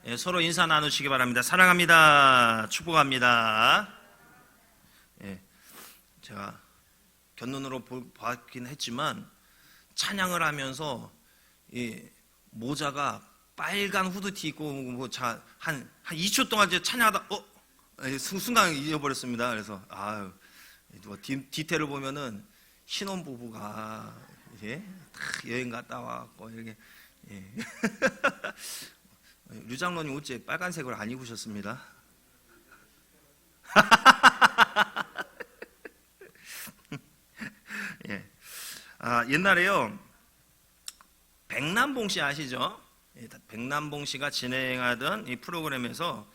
예, 서로 인사 나누시기 바랍니다. 사랑합니다. 축복합니다. 예, 제가 견눈으로 봤긴 했지만 찬양을 하면서 이 모자가 빨간 후드티 입고 한 2초 동안 이제 찬양하다 순간 잊어버렸습니다. 그래서 누가 디테일을 보면은 신혼부부가 딱 여행 갔다 왔고 이렇게 류장로님 어째 빨간색을 안 입으셨습니다. 예. 옛날에요 백남봉 씨 아시죠? 백남봉 씨가 진행하던 이 프로그램에서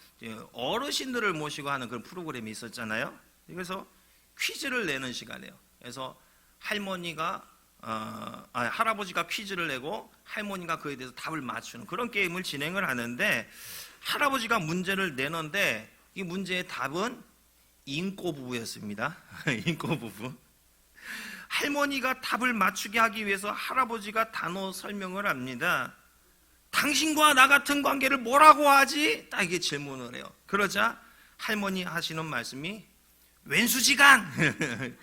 어르신들을 모시고 하는 그런 프로그램이 있었잖아요. 그래서 퀴즈를 내는 시간이에요. 그래서 할아버지가 퀴즈를 내고 할머니가 그에 대해서 답을 맞추는 그런 게임을 진행을 하는데, 할아버지가 문제를 내는데 이 문제의 답은 인꼬부부였습니다. 인꼬부부. 할머니가 답을 맞추게 하기 위해서 할아버지가 단어 설명을 합니다. 당신과 나 같은 관계를 뭐라고 하지? 딱 이게 질문을 해요. 그러자 할머니 하시는 말씀이 왼수지간.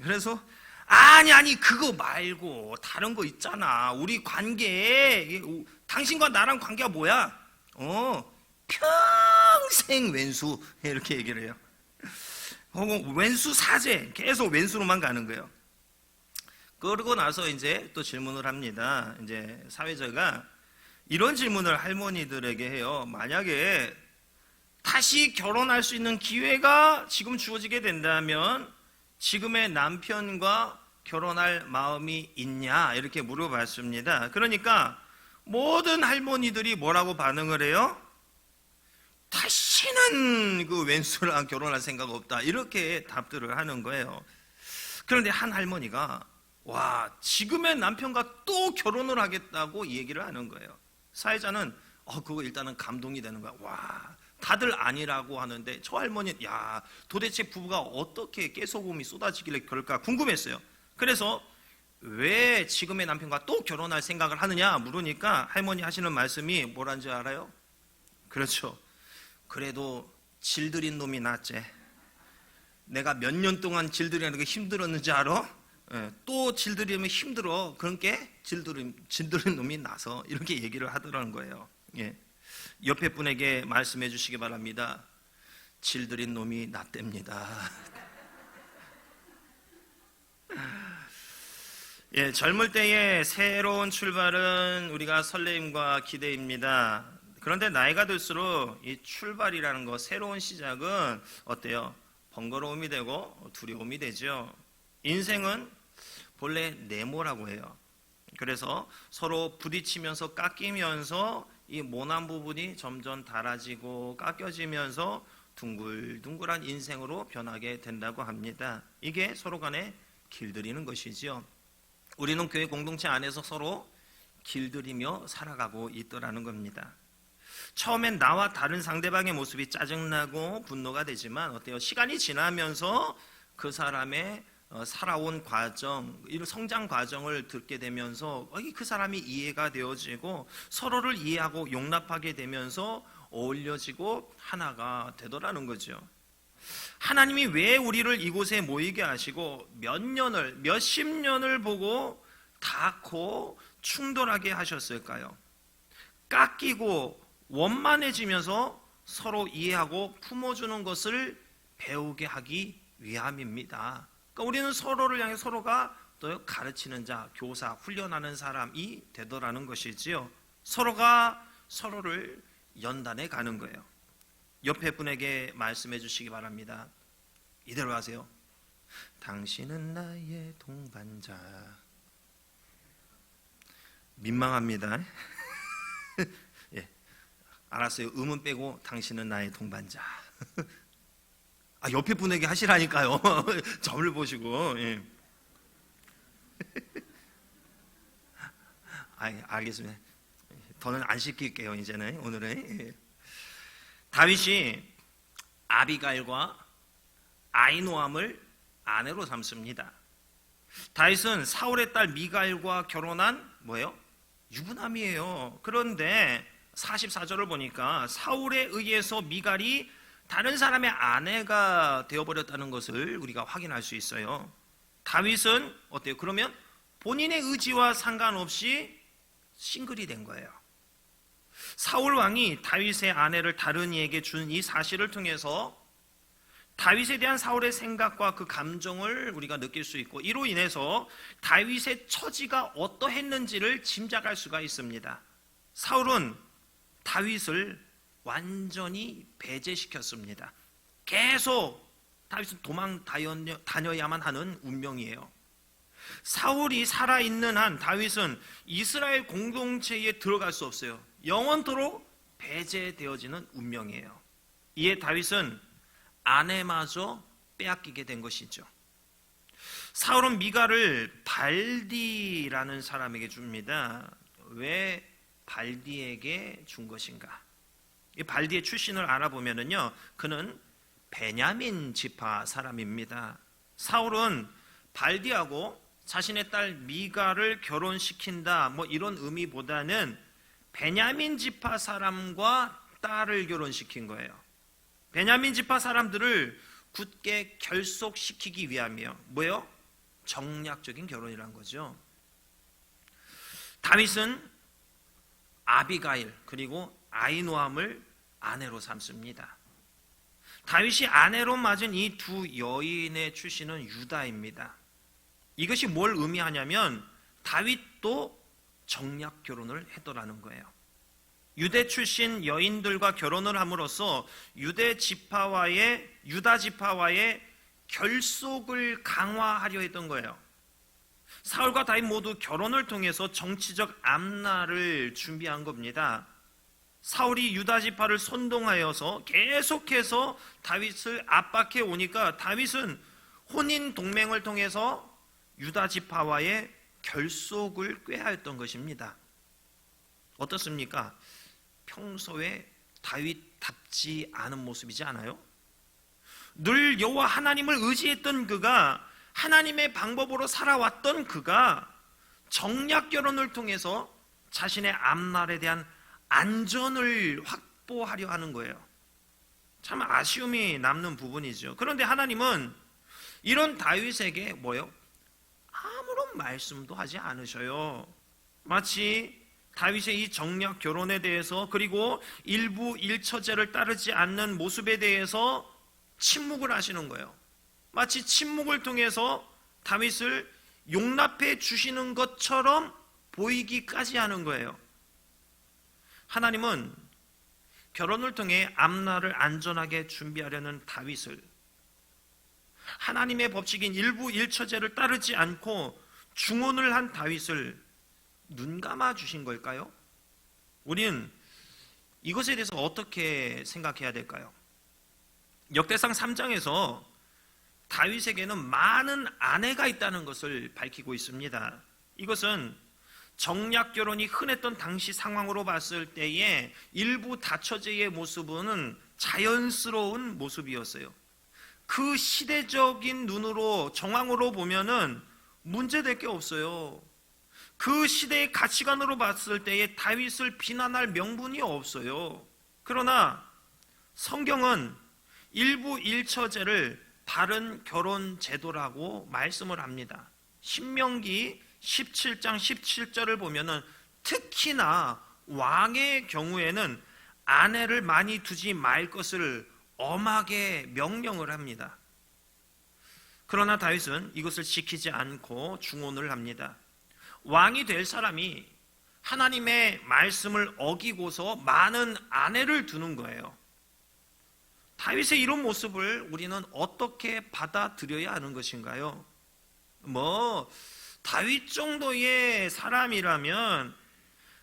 그래서 아니 그거 말고 다른 거 있잖아. 우리 관계, 당신과 나랑 관계가 뭐야? 평생 왼수, 이렇게 얘기를 해요. 혹은 왼수 사제, 계속 왼수로만 가는 거예요. 그러고 나서 이제 또 질문을 합니다. 이제 사회자가 이런 질문을 할머니들에게 해요. 만약에 다시 결혼할 수 있는 기회가 지금 주어지게 된다면 지금의 남편과 결혼할 마음이 있냐? 이렇게 물어봤습니다. 그러니까 모든 할머니들이 뭐라고 반응을 해요? 다시는 그 왼수랑 결혼할 생각 없다, 이렇게 답들을 하는 거예요. 그런데 한 할머니가 지금의 남편과 또 결혼을 하겠다고 얘기를 하는 거예요. 사회자는 그거 일단은 감동이 되는 거야. 다들 아니라고 하는데 저 할머니, 도대체 부부가 어떻게 깨소금이 쏟아지길래 그럴까 궁금했어요. 그래서 왜 지금의 남편과 또 결혼할 생각을 하느냐 물으니까 할머니 하시는 말씀이 뭐란지 알아요? 그렇죠. 그래도 질들인 놈이 낫지. 내가 몇 년 동안 질들이는 게 힘들었는지 알아? 또 질들이면 힘들어. 그러니까 질들인 놈이 나서, 이렇게 얘기를 하더라는 거예요. 옆에 분에게 말씀해 주시기 바랍니다. 질들인 놈이 낫답니다. 젊을 때의 새로운 출발은 우리가 설레임과 기대입니다. 그런데 나이가 들수록 이 출발이라는 거, 새로운 시작은 어때요? 번거로움이 되고 두려움이 되죠. 인생은 본래 네모라고 해요. 그래서 서로 부딪히면서 깎이면서 이 모난 부분이 점점 닳아지고 깎여지면서 둥글둥글한 인생으로 변하게 된다고 합니다. 이게 서로 간에 길들이는 것이지요. 우리는 교회 공동체 안에서 서로 길들이며 살아가고 있더라는 겁니다. 처음엔 나와 다른 상대방의 모습이 짜증나고 분노가 되지만 어때요? 시간이 지나면서 그 사람의 살아온 과정, 이런 성장 과정을 듣게 되면서 그 사람이 이해가 되어지고 서로를 이해하고 용납하게 되면서 어울려지고 하나가 되더라는 거죠. 하나님이 왜 우리를 이곳에 모이게 하시고 몇십 년을 보고 닿고 충돌하게 하셨을까요? 깎이고 원만해지면서 서로 이해하고 품어주는 것을 배우게 하기 위함입니다. 그러니까 우리는 서로를 향해 서로가 또 가르치는 자, 교사, 훈련하는 사람이 되더라는 것이지요. 서로가 서로를 연단해 가는 거예요. 옆에 분에게 말씀해 주시기 바랍니다. 이대로 하세요. 당신은 나의 동반자. 민망합니다. 알았어요. 음은 빼고 당신은 나의 동반자. 옆에 분에게 하시라니까요. 점을 보시고. 알겠습니다. 더는 안 시킬게요. 이제는 오늘은. 다윗이 아비가일과 아이노함을 아내로 삼습니다. 다윗은 사울의 딸 미가일과 결혼한 유부남이에요. 그런데 44절을 보니까 사울에 의해서 미갈이 다른 사람의 아내가 되어버렸다는 것을 우리가 확인할 수 있어요. 다윗은 어때요? 그러면 본인의 의지와 상관없이 싱글이 된 거예요. 사울 왕이 다윗의 아내를 다른 이에게 준 이 사실을 통해서 다윗에 대한 사울의 생각과 그 감정을 우리가 느낄 수 있고, 이로 인해서 다윗의 처지가 어떠했는지를 짐작할 수가 있습니다. 사울은 다윗을 완전히 배제시켰습니다. 계속 다윗은 도망 다녀야만 하는 운명이에요. 사울이 살아있는 한 다윗은 이스라엘 공동체에 들어갈 수 없어요. 영원토록 배제되어지는 운명이에요. 이에 다윗은 아내마저 빼앗기게 된 것이죠. 사울은 미갈을 발디라는 사람에게 줍니다. 왜 발디에게 준 것인가? 이 발디의 출신을 알아보면요, 그는 베냐민 지파 사람입니다. 사울은 발디하고 자신의 딸 미갈을 결혼시킨다, 이런 의미보다는 베냐민 지파 사람과 딸을 결혼시킨 거예요. 베냐민 지파 사람들을 굳게 결속시키기 위함이요. 뭐요? 정략적인 결혼이란 거죠. 다윗은 아비가일 그리고 아히노암을 아내로 삼습니다. 다윗이 아내로 맞은 이 두 여인의 출신은 유다입니다. 이것이 뭘 의미하냐면 다윗도 정략 결혼을 했더라는 거예요. 유대 출신 여인들과 결혼을 함으로써 유다 지파와의 결속을 강화하려 했던 거예요. 사울과 다윗 모두 결혼을 통해서 정치적 앞날을 준비한 겁니다. 사울이 유다 지파를 선동하여서 계속해서 다윗을 압박해 오니까 다윗은 혼인 동맹을 통해서 유다 지파와의 결속을 꾀하였던 것입니다. 어떻습니까? 평소에 다윗답지 않은 모습이지 않아요? 늘 여호와 하나님을 의지했던 그가, 하나님의 방법으로 살아왔던 그가 정략 결혼을 통해서 자신의 앞날에 대한 안전을 확보하려 하는 거예요. 참 아쉬움이 남는 부분이죠. 그런데 하나님은 이런 다윗에게 아무런 말씀도 하지 않으셔요. 마치 다윗의 이 정략 결혼에 대해서, 그리고 일부 일처제를 따르지 않는 모습에 대해서 침묵을 하시는 거예요. 마치 침묵을 통해서 다윗을 용납해 주시는 것처럼 보이기까지 하는 거예요. 하나님은 결혼을 통해 앞날을 안전하게 준비하려는 다윗을, 하나님의 법칙인 일부 일처제를 따르지 않고 중혼을 한 다윗을 눈 감아 주신 걸까요? 우리는 이것에 대해서 어떻게 생각해야 될까요? 역대상 3장에서 다윗에게는 많은 아내가 있다는 것을 밝히고 있습니다. 이것은 정략 결혼이 흔했던 당시 상황으로 봤을 때에 일부 다처제의 모습은 자연스러운 모습이었어요. 그 시대적인 눈으로, 정황으로 보면은 문제될 게 없어요. 그 시대의 가치관으로 봤을 때에 다윗을 비난할 명분이 없어요. 그러나 성경은 일부 일처제를 바른 결혼 제도라고 말씀을 합니다. 신명기 17장 17절을 보면은 특히나 왕의 경우에는 아내를 많이 두지 말 것을 엄하게 명령을 합니다. 그러나 다윗은 이것을 지키지 않고 중혼을 합니다. 왕이 될 사람이 하나님의 말씀을 어기고서 많은 아내를 두는 거예요. 다윗의 이런 모습을 우리는 어떻게 받아들여야 하는 것인가요? 다윗 정도의 사람이라면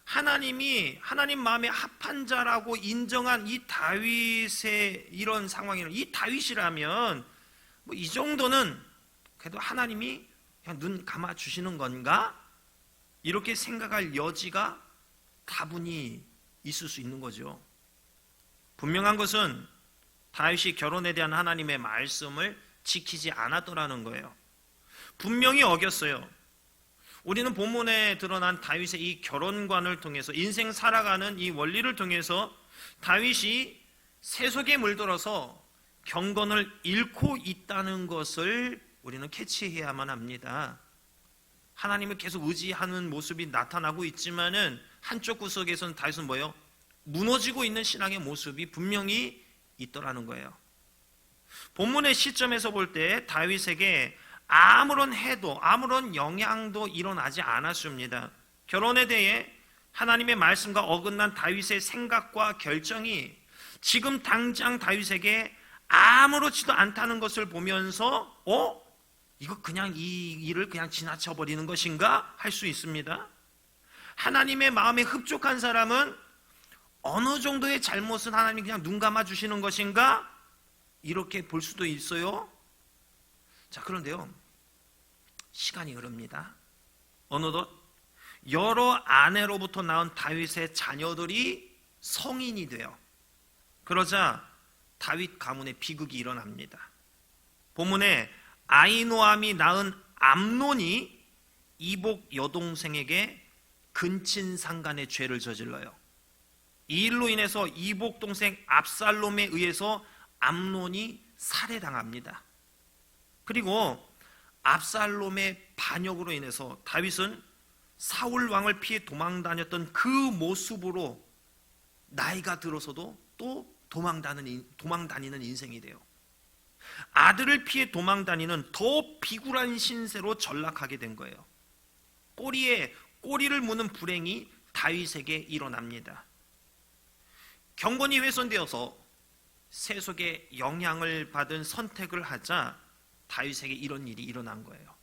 하나님 마음에 합한 자라고 인정한 이 다윗의 이런 상황이라면, 이 다윗이라면 이 정도는 그래도 하나님이 그냥 눈 감아 주시는 건가? 이렇게 생각할 여지가 다분히 있을 수 있는 거죠. 분명한 것은 다윗이 결혼에 대한 하나님의 말씀을 지키지 않았더라는 거예요. 분명히 어겼어요. 우리는 본문에 드러난 다윗의 이 결혼관을 통해서 인생 살아가는 이 원리를 통해서 다윗이 세속에 물들어서 경건을 잃고 있다는 것을 우리는 캐치해야만 합니다. 하나님을 계속 의지하는 모습이 나타나고 있지만은 한쪽 구석에서는 다윗은 뭐예요? 무너지고 있는 신앙의 모습이 분명히 있더라는 거예요. 본문의 시점에서 볼 때 다윗에게 아무런 해도 아무런 영향도 일어나지 않았습니다. 결혼에 대해 하나님의 말씀과 어긋난 다윗의 생각과 결정이 지금 당장 다윗에게 아무렇지도 않다는 것을 보면서 이거 그냥 이 일을 그냥 지나쳐 버리는 것인가 할 수 있습니다. 하나님의 마음에 흡족한 사람은 어느 정도의 잘못은 하나님이 그냥 눈 감아 주시는 것인가 이렇게 볼 수도 있어요. 자, 그런데요, 시간이 흐릅니다. 어느덧 여러 아내로부터 낳은 다윗의 자녀들이 성인이 돼요. 그러자 다윗 가문에 비극이 일어납니다. 본문에 아히노암이 낳은 암논이 이복 여동생에게 근친상간의 죄를 저질러요. 이 일로 인해서 이복 동생 압살롬에 의해서 암논이 살해당합니다. 그리고 압살롬의 반역으로 인해서 다윗은 사울 왕을 피해 도망다녔던 그 모습으로 나이가 들어서도 또 도망다니는 인생이 돼요. 아들을 피해 도망다니는 더 비굴한 신세로 전락하게 된 거예요. 꼬리에 꼬리를 무는 불행이 다윗에게 일어납니다. 경건이 훼손되어서 세속의 영향을 받은 선택을 하자 다윗에게 이런 일이 일어난 거예요.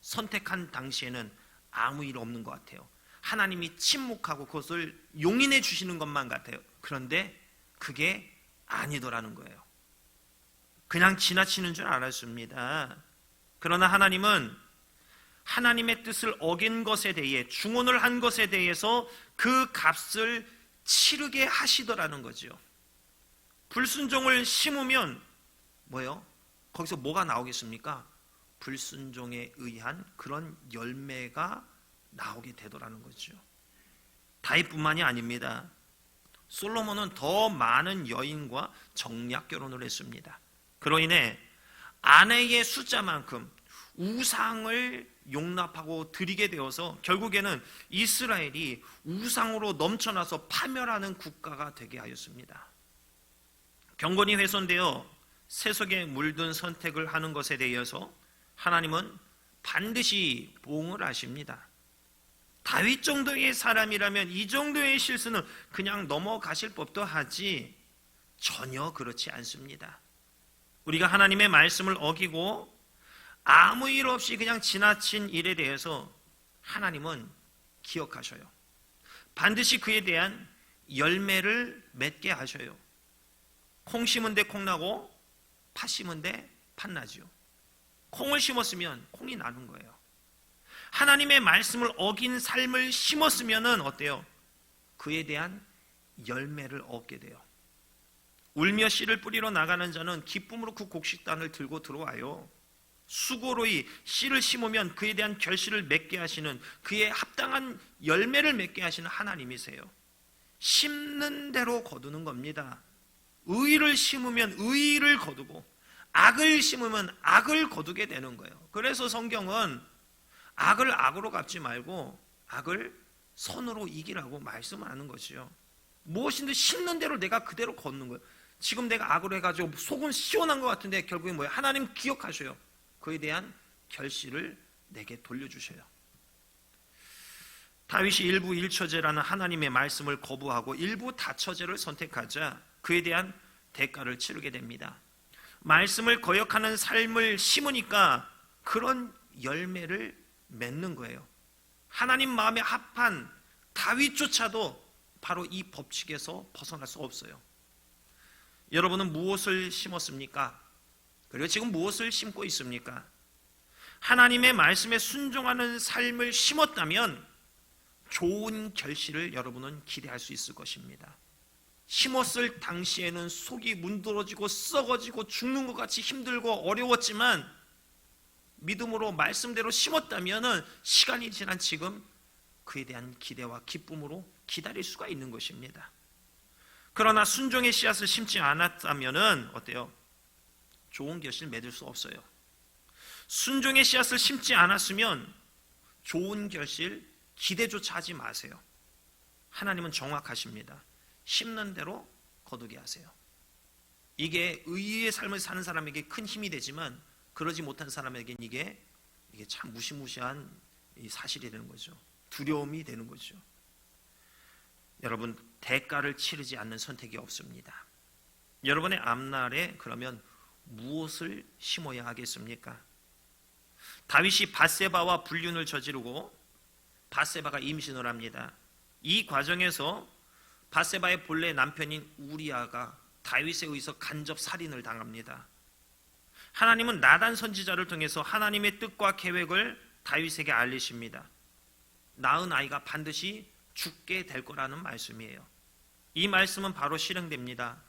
선택한 당시에는 아무 일 없는 것 같아요. 하나님이 침묵하고 그것을 용인해 주시는 것만 같아요. 그런데 그게 아니더라는 거예요. 그냥 지나치는 줄 알았습니다. 그러나 하나님은 하나님의 뜻을 어긴 것에 대해, 중언을 한 것에 대해서 그 값을 치르게 하시더라는 거죠. 불순종을 심으면 뭐예요? 거기서 뭐가 나오겠습니까? 불순종에 의한 그런 열매가 나오게 되더라는 거죠. 다윗뿐만이 아닙니다. 솔로몬은 더 많은 여인과 정략 결혼을 했습니다. 그로 인해 아내의 숫자만큼 우상을 용납하고 드리게 되어서 결국에는 이스라엘이 우상으로 넘쳐나서 파멸하는 국가가 되게 하였습니다. 경건이 훼손되어 세속에 물든 선택을 하는 것에 대해서 하나님은 반드시 보응을 하십니다. 다윗 정도의 사람이라면 이 정도의 실수는 그냥 넘어가실 법도 하지 전혀 그렇지 않습니다. 우리가 하나님의 말씀을 어기고 아무 일 없이 그냥 지나친 일에 대해서 하나님은 기억하셔요. 반드시 그에 대한 열매를 맺게 하셔요. 콩 심은 데 콩 나고 팥 심은 데 팥 나죠. 콩을 심었으면 콩이 나는 거예요. 하나님의 말씀을 어긴 삶을 심었으면 어때요? 그에 대한 열매를 얻게 돼요. 울며 씨를 뿌리러 나가는 자는 기쁨으로 그 곡식단을 들고 들어와요. 수고로 이 씨를 심으면 그에 대한 결실을 맺게 하시는, 그에 합당한 열매를 맺게 하시는 하나님이세요. 심는 대로 거두는 겁니다. 의를 심으면 의를 거두고 악을 심으면 악을 거두게 되는 거예요. 그래서 성경은 악을 악으로 갚지 말고 악을 선으로 이기라고 말씀을 하는 것이요. 무엇인데 심는 대로 내가 그대로 걷는 거예요. 지금 내가 악으로 해가지고 속은 시원한 것 같은데 결국엔 뭐예요? 하나님 기억하셔요. 그에 대한 결실을 내게 돌려주셔요. 다윗이 일부 1처제라는 하나님의 말씀을 거부하고 일부 다처제를 선택하자 그에 대한 대가를 치르게 됩니다. 말씀을 거역하는 삶을 심으니까 그런 열매를 맺는 거예요. 하나님 마음에 합한 다윗조차도 바로 이 법칙에서 벗어날 수 없어요. 여러분은 무엇을 심었습니까? 그리고 지금 무엇을 심고 있습니까? 하나님의 말씀에 순종하는 삶을 심었다면 좋은 결실을 여러분은 기대할 수 있을 것입니다. 심었을 당시에는 속이 문드러지고 썩어지고 죽는 것 같이 힘들고 어려웠지만 믿음으로 말씀대로 심었다면은 시간이 지난 지금 그에 대한 기대와 기쁨으로 기다릴 수가 있는 것입니다. 그러나 순종의 씨앗을 심지 않았다면은 어때요? 좋은 결실 맺을 수 없어요. 순종의 씨앗을 심지 않았으면 좋은 결실 기대조차 하지 마세요. 하나님은 정확하십니다. 심는 대로 거두게 하세요. 이게 의의 삶을 사는 사람에게 큰 힘이 되지만 그러지 못한 사람에게는 이게 참 무시무시한 사실이 되는 거죠. 두려움이 되는 거죠. 여러분, 대가를 치르지 않는 선택이 없습니다. 여러분의 앞날에 그러면 무엇을 심어야 하겠습니까? 다윗이 밧세바와 불륜을 저지르고 밧세바가 임신을 합니다. 이 과정에서 밧세바의 본래 남편인 우리아가 다윗에 의해서 간접 살인을 당합니다. 하나님은 나단 선지자를 통해서 하나님의 뜻과 계획을 다윗에게 알리십니다. 낳은 아이가 반드시 죽게 될 거라는 말씀이에요. 이 말씀은 바로 실행됩니다.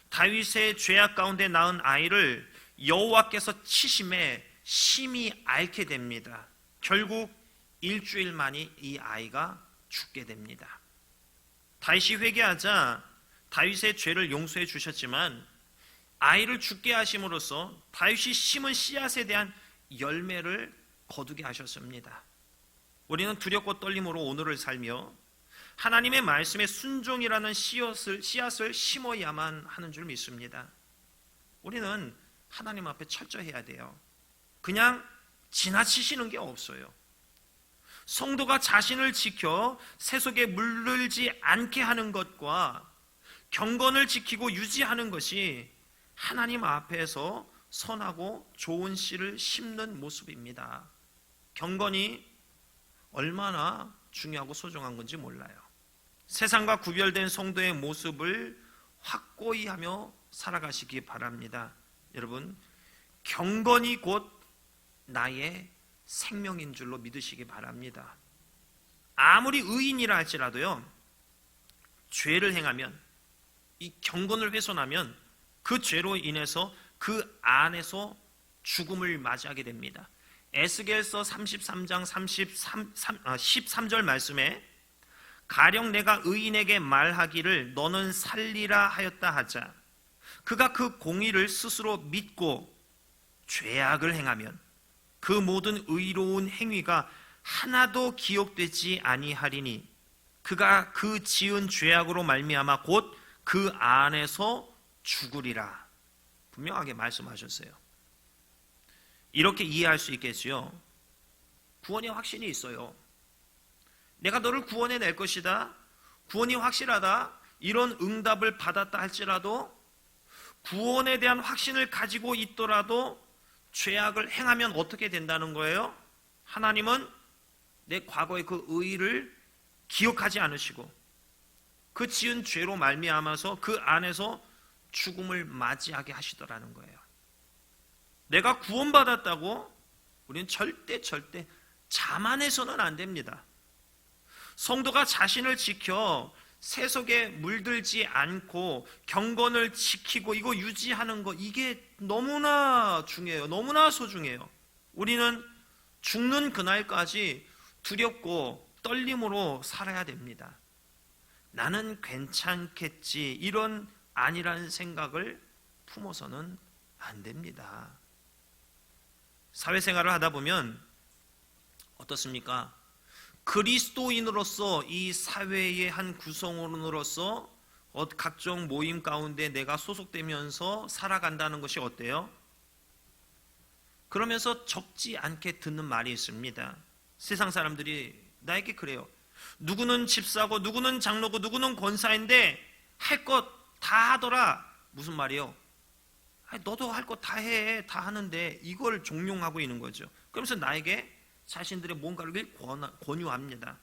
다윗의 죄악 가운데 낳은 아이를 여호와께서 치심에 심히 앓게 됩니다. 결국 일주일 만에 이 아이가 죽게 됩니다. 다윗이 회개하자 다윗의 죄를 용서해 주셨지만 아이를 죽게 하심으로써 다윗이 심은 씨앗에 대한 열매를 거두게 하셨습니다. 우리는 두렵고 떨림으로 오늘을 살며 하나님의 말씀에 순종이라는 씨앗을 심어야만 하는 줄 믿습니다. 우리는 하나님 앞에 철저해야 돼요. 그냥 지나치시는 게 없어요. 성도가 자신을 지켜 세속에 물들지 않게 하는 것과 경건을 지키고 유지하는 것이 하나님 앞에서 선하고 좋은 씨를 심는 모습입니다. 경건이 얼마나 중요하고 소중한 건지 몰라요. 세상과 구별된 성도의 모습을 확고히 하며 살아가시기 바랍니다. 여러분, 경건이 곧 나의 생명인 줄로 믿으시기 바랍니다. 아무리 의인이라 할지라도요, 죄를 행하면, 이 경건을 훼손하면 그 죄로 인해서 그 안에서 죽음을 맞이하게 됩니다. 에스겔서 33장 13절 말씀에 가령 내가 의인에게 말하기를 너는 살리라 하였다 하자 그가 그 공의를 스스로 믿고 죄악을 행하면 그 모든 의로운 행위가 하나도 기억되지 아니하리니 그가 그 지은 죄악으로 말미암아 곧 그 안에서 죽으리라. 분명하게 말씀하셨어요. 이렇게 이해할 수 있겠지요. 구원의 확신이 있어요. 내가 너를 구원해낼 것이다, 구원이 확실하다, 이런 응답을 받았다 할지라도 구원에 대한 확신을 가지고 있더라도 죄악을 행하면 어떻게 된다는 거예요? 하나님은 내 과거의 그 의의를 기억하지 않으시고 그 지은 죄로 말미암아서 그 안에서 죽음을 맞이하게 하시더라는 거예요. 내가 구원받았다고 우리는 절대 자만해서는 안 됩니다. 성도가 자신을 지켜 세속에 물들지 않고 경건을 지키고 이거 유지하는 거, 이게 너무나 중요해요. 너무나 소중해요. 우리는 죽는 그날까지 두렵고 떨림으로 살아야 됩니다. 나는 괜찮겠지, 이런 아니라는 생각을 품어서는 안 됩니다. 사회생활을 하다 보면 어떻습니까? 그리스도인으로서 이 사회의 한 구성원으로서 각종 모임 가운데 내가 소속되면서 살아간다는 것이 어때요? 그러면서 적지 않게 듣는 말이 있습니다. 세상 사람들이 나에게 그래요. 누구는 집사고 누구는 장로고 누구는 권사인데 할 것 다 하더라. 무슨 말이요? 너도 할 거 다 해, 다 하는데, 이걸 종용하고 있는 거죠. 그러면서 나에게 자신들의 뭔가를 권유합니다.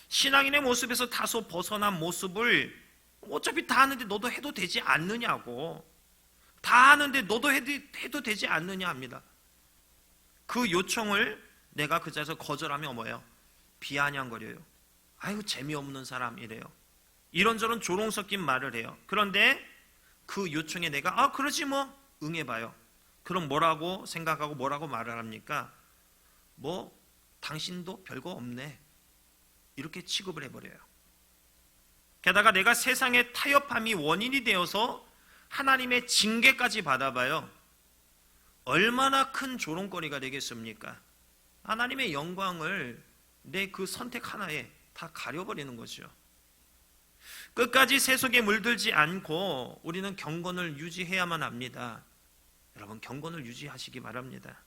신앙인의 모습에서 다소 벗어난 모습을 어차피 다 하는데 너도 해도 되지 않느냐고, 다 하는데 너도 해도 되지 않느냐 합니다. 그 요청을 내가 그 자리에서 거절하면 뭐예요? 비아냥거려요. 아유, 재미없는 사람이래요. 이런저런 조롱 섞인 말을 해요. 그런데 그 요청에 내가 그러지 뭐 응해봐요. 그럼 뭐라고 생각하고 뭐라고 말을 합니까? 뭐 당신도 별거 없네, 이렇게 취급을 해버려요. 게다가 내가 세상의 타협함이 원인이 되어서 하나님의 징계까지 받아봐요. 얼마나 큰 조롱거리가 되겠습니까? 하나님의 영광을 내 그 선택 하나에 다 가려버리는 거죠. 끝까지 세속에 물들지 않고 우리는 경건을 유지해야만 합니다. 여러분, 경건을 유지하시기 바랍니다.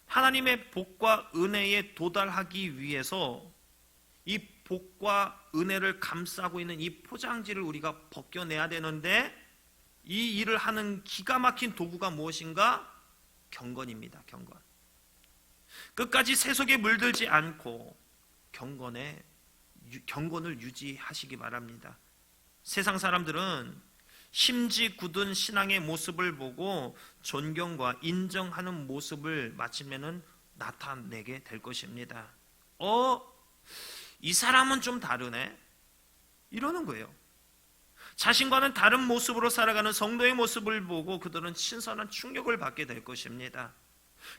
하나님의 복과 은혜에 도달하기 위해서 이 복과 은혜를 감싸고 있는 이 포장지를 우리가 벗겨내야 되는데, 이 일을 하는 기가 막힌 도구가 무엇인가? 경건입니다. 경건. 끝까지 세속에 물들지 않고 경건을 유지하시기 바랍니다. 세상 사람들은 심지 굳은 신앙의 모습을 보고 존경과 인정하는 모습을 마침내는 나타내게 될 것입니다. 이 사람은 좀 다르네, 이러는 거예요. 자신과는 다른 모습으로 살아가는 성도의 모습을 보고 그들은 신선한 충격을 받게 될 것입니다.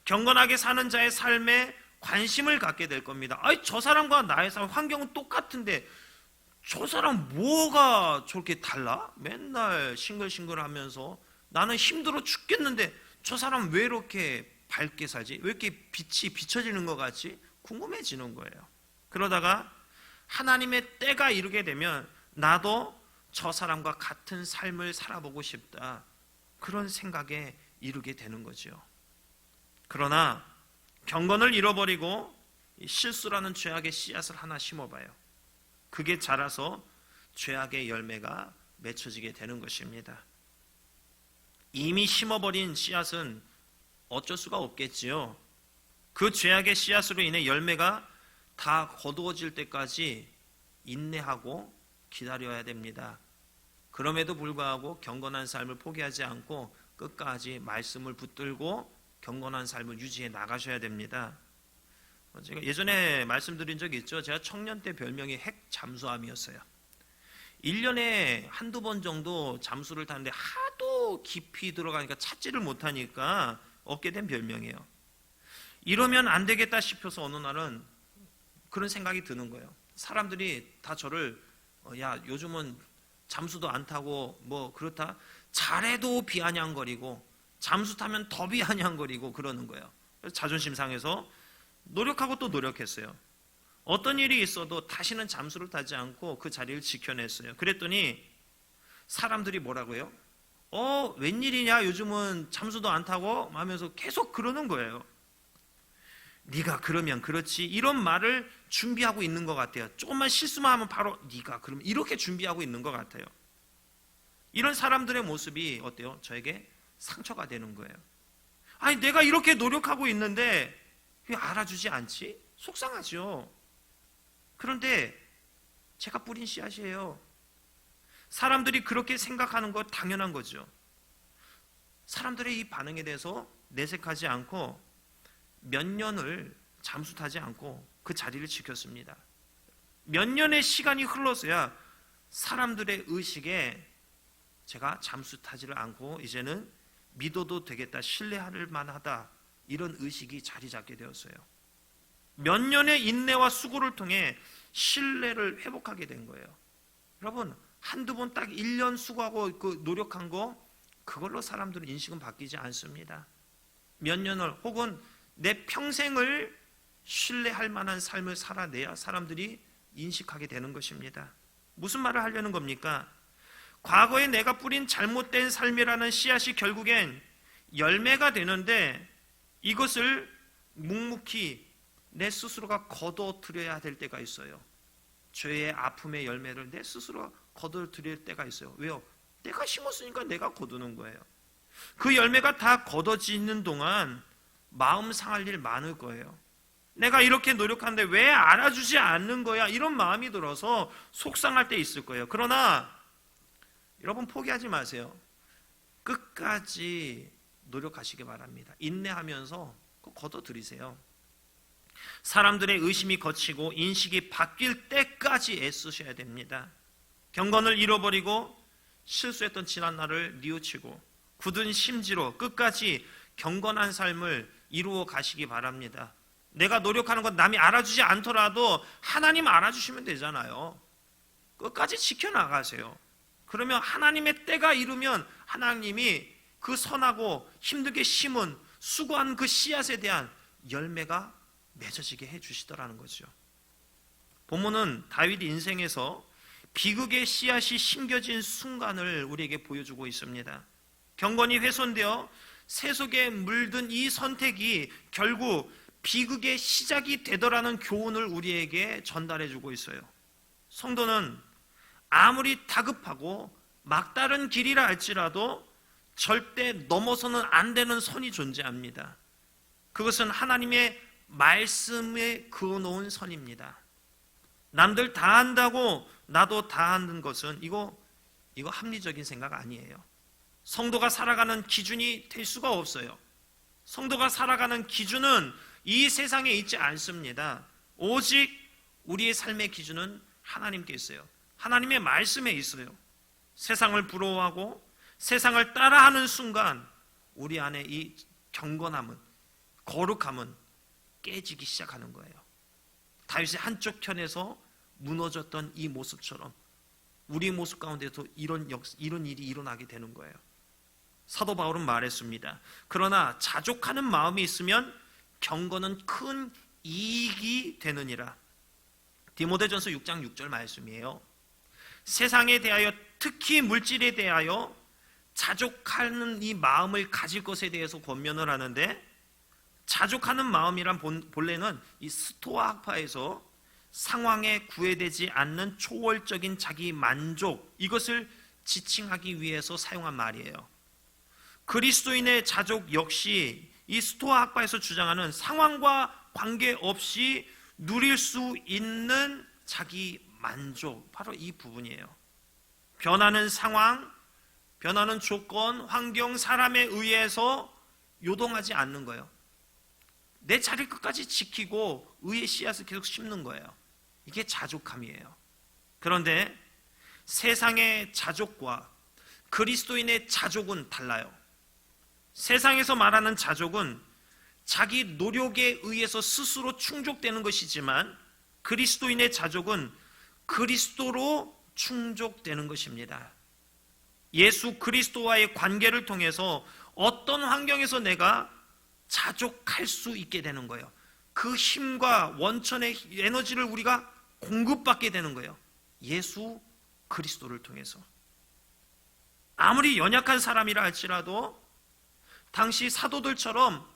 경건하게 사는 자의 삶에 관심을 갖게 될 겁니다. 저 사람과 나의 삶 환경은 똑같은데 저 사람 뭐가 저렇게 달라? 맨날 싱글싱글하면서 나는 힘들어 죽겠는데 저 사람 왜 이렇게 밝게 살지? 왜 이렇게 빛이 비춰지는 것 같지? 궁금해지는 거예요. 그러다가 하나님의 때가 이르게 되면 나도 저 사람과 같은 삶을 살아보고 싶다, 그런 생각에 이르게 되는 거죠. 그러나 경건을 잃어버리고 실수라는 죄악의 씨앗을 하나 심어봐요. 그게 자라서 죄악의 열매가 맺혀지게 되는 것입니다. 이미 심어버린 씨앗은 어쩔 수가 없겠지요. 그 죄악의 씨앗으로 인해 열매가 다 거두어질 때까지 인내하고 기다려야 됩니다. 그럼에도 불구하고 경건한 삶을 포기하지 않고 끝까지 말씀을 붙들고 경건한 삶을 유지해 나가셔야 됩니다. 제가 예전에 말씀드린 적이 있죠. 제가 청년 때 별명이 핵잠수함이었어요. 1년에 한두 번 정도 잠수를 타는데 하도 깊이 들어가니까 찾지를 못하니까 얻게 된 별명이에요. 이러면 안 되겠다 싶어서 어느 날은 그런 생각이 드는 거예요. 사람들이 다 저를 야, 요즘은 잠수도 안 타고 뭐 그렇다, 잘해도 비아냥거리고 잠수 타면 더 비아냥거리고 그러는 거예요. 그래서 자존심 상해서 노력하고 또 노력했어요. 어떤 일이 있어도 다시는 잠수를 타지 않고 그 자리를 지켜냈어요. 그랬더니 사람들이 뭐라고요? 웬일이냐, 요즘은 잠수도 안 타고 하면서 계속 그러는 거예요. 네가 그러면 그렇지, 이런 말을 준비하고 있는 것 같아요. 조금만 실수만 하면 바로 네가 그러면, 이렇게 준비하고 있는 것 같아요. 이런 사람들의 모습이 어때요? 저에게 상처가 되는 거예요. 아니, 내가 이렇게 노력하고 있는데 왜 알아주지 않지? 속상하죠. 그런데 제가 뿌린 씨앗이에요. 사람들이 그렇게 생각하는 거 당연한 거죠. 사람들의 이 반응에 대해서 내색하지 않고 몇 년을 잠수 타지 않고 그 자리를 지켰습니다. 몇 년의 시간이 흘러서야 사람들의 의식에 제가 잠수 타지를 않고 이제는 믿어도 되겠다, 신뢰할 만하다, 이런 의식이 자리 잡게 되었어요. 몇 년의 인내와 수고를 통해 신뢰를 회복하게 된 거예요. 여러분, 한두 번 딱 1년 수고하고 그 노력한 거, 그걸로 사람들은 인식은 바뀌지 않습니다. 몇 년을 혹은 내 평생을 신뢰할 만한 삶을 살아내야 사람들이 인식하게 되는 것입니다. 무슨 말을 하려는 겁니까? 과거에 내가 뿌린 잘못된 삶이라는 씨앗이 결국엔 열매가 되는데 이것을 묵묵히 내 스스로가 거둬들여야 될 때가 있어요. 죄의 아픔의 열매를 내 스스로 거둬들일 때가 있어요. 왜요? 내가 심었으니까 내가 거두는 거예요. 그 열매가 다 걷어지는 동안 마음 상할 일 많을 거예요. 내가 이렇게 노력하는데 왜 알아주지 않는 거야? 이런 마음이 들어서 속상할 때 있을 거예요. 그러나 여러분, 포기하지 마세요. 끝까지 노력하시기 바랍니다. 인내하면서 걷어들이세요. 사람들의 의심이 거치고 인식이 바뀔 때까지 애쓰셔야 됩니다. 경건을 잃어버리고 실수했던 지난 날을 뉘우치고 굳은 심지로 끝까지 경건한 삶을 이루어 가시기 바랍니다. 내가 노력하는 것 남이 알아주지 않더라도 하나님 알아주시면 되잖아요. 끝까지 지켜나가세요. 그러면 하나님의 때가 이르면 하나님이 그 선하고 힘들게 심은 수고한 그 씨앗에 대한 열매가 맺어지게 해주시더라는 거죠. 본문은 다윗 인생에서 비극의 씨앗이 심겨진 순간을 우리에게 보여주고 있습니다. 경건이 훼손되어 새 속에 물든 이 선택이 결국 비극의 시작이 되더라는 교훈을 우리에게 전달해주고 있어요. 성도는 아무리 다급하고 막다른 길이라 할지라도 절대 넘어서는 안 되는 선이 존재합니다. 그것은 하나님의 말씀에 그어놓은 선입니다. 남들 다 한다고 나도 다 하는 것은 이거 합리적인 생각 아니에요. 성도가 살아가는 기준이 될 수가 없어요. 성도가 살아가는 기준은 이 세상에 있지 않습니다. 오직 우리의 삶의 기준은 하나님께 있어요. 하나님의 말씀에 있어요. 세상을 부러워하고 세상을 따라하는 순간 우리 안에 이 경건함은, 거룩함은 깨지기 시작하는 거예요. 다윗의 한쪽 편에서 무너졌던 이 모습처럼 우리 모습 가운데도 이런 일이 일어나게 되는 거예요. 사도 바울은 말했습니다. 그러나 자족하는 마음이 있으면 경건은 큰 이익이 되느니라. 디모데전서 6장 6절 말씀이에요. 세상에 대하여, 특히 물질에 대하여 자족하는 이 마음을 가질 것에 대해서 권면을 하는데, 자족하는 마음이란 본래는 이 스토아 학파에서 상황에 구애되지 않는 초월적인 자기 만족, 이것을 지칭하기 위해서 사용한 말이에요. 그리스도인의 자족 역시 이 스토아 학파에서 주장하는 상황과 관계없이 누릴 수 있는 자기 만족, 바로 이 부분이에요. 변하는 상황, 변하는 조건, 환경, 사람에 의해서 요동하지 않는 거예요. 내 자리 끝까지 지키고 의의 씨앗을 계속 심는 거예요. 이게 자족함이에요. 그런데 세상의 자족과 그리스도인의 자족은 달라요. 세상에서 말하는 자족은 자기 노력에 의해서 스스로 충족되는 것이지만, 그리스도인의 자족은 그리스도로 충족되는 것입니다. 예수 그리스도와의 관계를 통해서 어떤 환경에서 내가 자족할 수 있게 되는 거예요. 그 힘과 원천의 에너지를 우리가 공급받게 되는 거예요. 예수 그리스도를 통해서. 아무리 연약한 사람이라 할지라도 당시 사도들처럼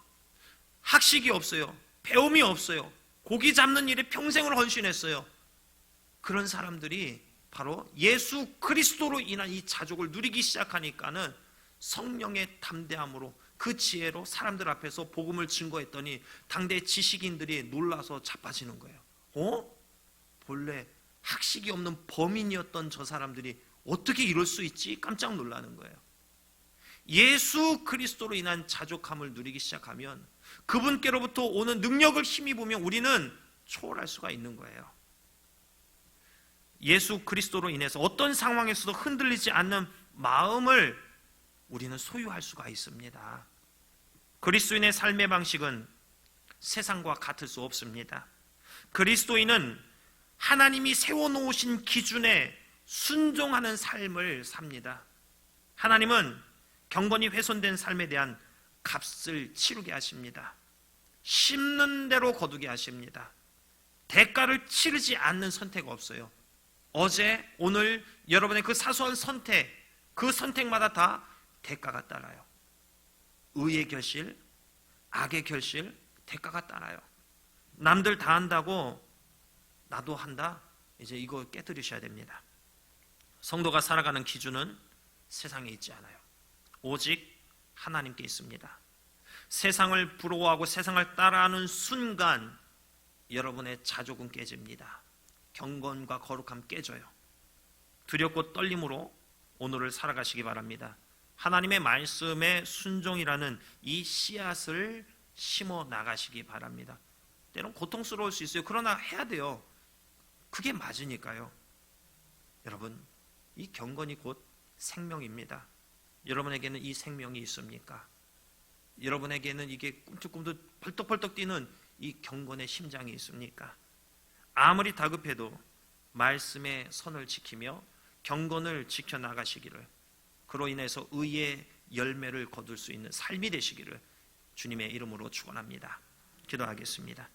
학식이 없어요. 배움이 없어요. 고기 잡는 일에 평생을 헌신했어요. 그런 사람들이 바로 예수 그리스도로 인한 이 자족을 누리기 시작하니까는 성령의 담대함으로, 그 지혜로 사람들 앞에서 복음을 증거했더니 당대 지식인들이 놀라서 자빠지는 거예요. 본래 학식이 없는 범인이었던 저 사람들이 어떻게 이럴 수 있지? 깜짝 놀라는 거예요. 예수 그리스도로 인한 자족함을 누리기 시작하면, 그분께로부터 오는 능력을 힘입으면 우리는 초월할 수가 있는 거예요. 예수 그리스도로 인해서 어떤 상황에서도 흔들리지 않는 마음을 우리는 소유할 수가 있습니다. 그리스도인의 삶의 방식은 세상과 같을 수 없습니다. 그리스도인은 하나님이 세워놓으신 기준에 순종하는 삶을 삽니다. 하나님은 경건이 훼손된 삶에 대한 값을 치르게 하십니다. 심는 대로 거두게 하십니다. 대가를 치르지 않는 선택 없어요. 어제, 오늘 여러분의 그 사소한 선택, 그 선택마다 다 대가가 따라요. 의의 결실, 악의 결실, 대가가 따라요. 남들 다 한다고 나도 한다? 이제 이거 깨뜨리셔야 됩니다. 성도가 살아가는 기준은 세상에 있지 않아요. 오직 하나님께 있습니다. 세상을 부러워하고 세상을 따라하는 순간 여러분의 자족은 깨집니다. 경건과 거룩함 깨져요. 두렵고 떨림으로 오늘을 살아가시기 바랍니다. 하나님의 말씀에 순종이라는 이 씨앗을 심어 나가시기 바랍니다. 때론 고통스러울 수 있어요. 그러나 해야 돼요. 그게 맞으니까요. 여러분, 이 경건이 곧 생명입니다. 여러분에게는 이 생명이 있습니까? 여러분에게는 이게 꿈틀꿈틀 벌떡벌떡 뛰는 이 경건의 심장이 있습니까? 아무리 다급해도 말씀의 선을 지키며 경건을 지켜나가시기를, 그로 인해서 의의 열매를 거둘 수 있는 삶이 되시기를 주님의 이름으로 축원합니다. 기도하겠습니다.